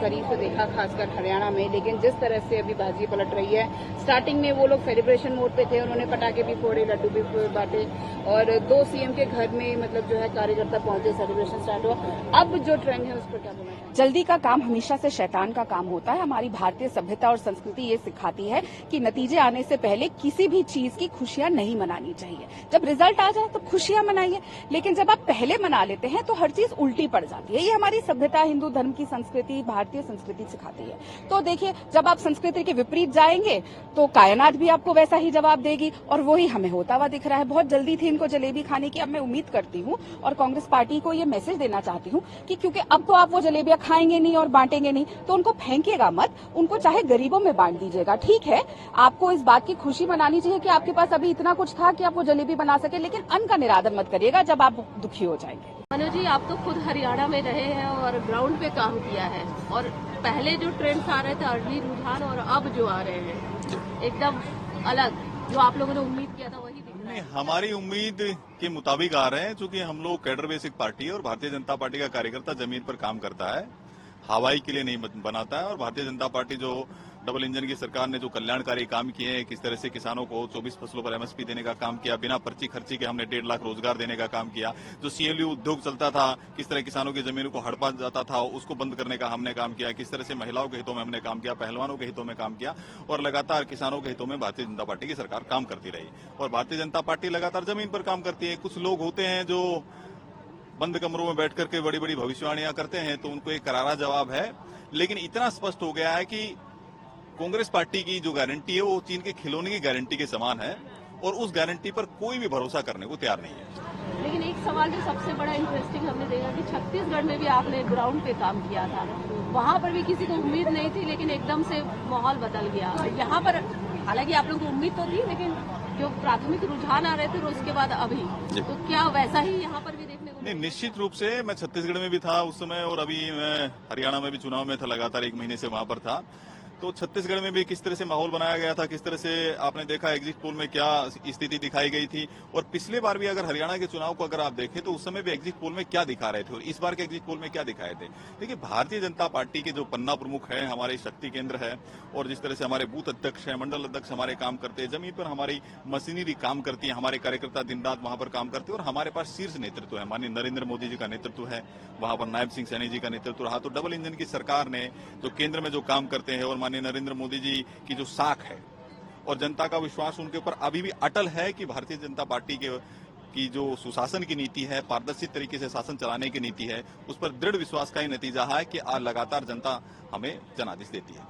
करीब से देखा, खासकर हरियाणा में। लेकिन जिस तरह से अभी बाजी पलट रही है, स्टार्टिंग में वो लोग सेलिब्रेशन मोड पे थे, उन्होंने पटाखे भी फोड़े, लड्डू भी बांटे और 2 सीएम के घर में मतलब जो है कार्यकर्ता पहुंचे, सेलिब्रेशन स्टार्ट हुआ। अब जो ट्रेंड है उस पर क्या बोलना चाहिए? जल्दी का काम हमेशा से शैतान का काम होता है। हमारी भारतीय सभ्यता और संस्कृति ये सिखाती है कि नतीजे आने से पहले किसी भी चीज की खुशियां नहीं मनानी चाहिए। जब रिजल्ट आ जाए तो खुशियां मनाइए, लेकिन जब आप पहले मना लेते हैं तो हर चीज उल्टी पड़ जाती है। ये हमारी सभ्यता, हिंदू धर्म की संस्कृति, भारतीय संस्कृति सिखाती है। तो देखिए, जब आप संस्कृति के विपरीत जाएंगे तो कायनात भी आपको वैसा ही जवाब देगी, और वही हमें होता हुआ दिख रहा है। बहुत जल्दी थी इनको जलेबी खाने की। अब मैं उम्मीद करती हूँ और कांग्रेस पार्टी को ये मैसेज देना चाहती हूँ कि क्योंकि अब तो आप वो जलेबियां खाएंगे नहीं और बांटेंगे नहीं, तो उनको फेंकिएगा मत, उनको चाहे गरीबों में बांट दीजिएगा। ठीक है, आपको इस बात की खुशी मनानी चाहिए कि आपके पास अभी इतना कुछ था कि आप वो जलेबी बना सके, लेकिन अन्न का निरादर मत करिएगा जब आप दुखी हो जाएंगे। मनोज जी, आप तो खुद हरियाणा में रहे हैं और ग्राउंड पे काम किया है, और पहले जो ट्रेंड्स आ रहे थे, अर्ली रुझान, और अब जो आ रहे हैं एकदम अलग, जो आप लोगों ने उम्मीद किया था वही दिख रहा है। हमारी उम्मीद के मुताबिक आ रहे हैं, क्योंकि हम लोग कैडर बेसिक पार्टी है और भारतीय जनता पार्टी का कार्यकर्ता जमीन पर काम करता है, हवाई के लिए नहीं बनाता है। और भारतीय जनता पार्टी जो डबल इंजन की सरकार ने जो कल्याणकारी काम किए हैं, किस तरह से किसानों को 24 फसलों पर एमएसपी देने का काम किया, बिना पर्ची खर्ची के हमने 1.5 लाख रोजगार देने का काम किया, जो सीएलयू उद्योग चलता था, किस तरह किसानों की जमीनों को हड़पा जाता था, उसको बंद करने का हमने काम किया, किस तरह से महिलाओं के हितों में हमने काम किया, पहलवानों के हितों में काम किया, और लगातार किसानों के हितों में भारतीय जनता पार्टी की सरकार काम करती रही। और भारतीय जनता पार्टी लगातार जमीन पर काम करती है। कुछ लोग होते हैं जो बंद कमरों में बैठ करके बड़ी बड़ी भविष्यवाणियां करते हैं, तो उनको एक करारा जवाब है। लेकिन इतना स्पष्ट हो गया है कि कांग्रेस पार्टी की जो गारंटी है वो चीन के खिलौने की गारंटी के समान है, और उस गारंटी पर कोई भी भरोसा करने को तैयार नहीं है। लेकिन एक सवाल जो सबसे बड़ा इंटरेस्टिंग हमने देखा कि छत्तीसगढ़ में भी आपने ग्राउंड पे काम किया था, वहाँ पर भी किसी को उम्मीद नहीं थी, लेकिन एकदम से माहौल बदल गया। यहाँ पर हालांकि आप लोगों को उम्मीद तो थी, लेकिन जो प्राथमिक रुझान आ रहे थे और उसके बाद अभी, तो क्या वैसा ही यहाँ पर भी देखने को? नहीं, निश्चित रूप से मैं छत्तीसगढ़ में भी था उस समय, और अभी मैं हरियाणा में भी चुनाव में था, लगातार 1 महीने से वहां पर था। तो छत्तीसगढ़ में भी किस तरह से माहौल बनाया गया था, किस तरह से आपने देखा एग्जिट पोल में क्या स्थिति दिखाई गई थी, और पिछले बार भी अगर हरियाणा के चुनाव को अगर आप देखें तो उस समय भी एग्जिट पोल में क्या दिखा रहे थे और इस बार के एग्जिट पोल में क्या दिखाए थे। देखिए, भारतीय जनता पार्टी के जो पन्ना प्रमुख है, हमारे शक्ति केंद्र है, और जिस तरह से हमारे बूथ अध्यक्ष है, मंडल अध्यक्ष हमारे काम करते हैं, जमीन पर हमारी मशीनरी काम करती है, हमारे कार्यकर्ता दिन रात वहां पर काम करते हैं, और हमारे पास शीर्ष नेतृत्व है, माननीय नरेंद्र मोदी जी का नेतृत्व है, वहां पर नायब सिंह सैनी जी का नेतृत्व रहा। तो डबल इंजन की सरकार ने जो केंद्र में जो काम करते हैं, और माननीय नरेंद्र मोदी जी की जो साख है और जनता का विश्वास उनके ऊपर अभी भी अटल है कि भारतीय जनता पार्टी की जो सुशासन की नीति है, पारदर्शी तरीके से शासन चलाने की नीति है, उस पर दृढ़ विश्वास का ही नतीजा है कि आज लगातार जनता हमें जनादेश देती है।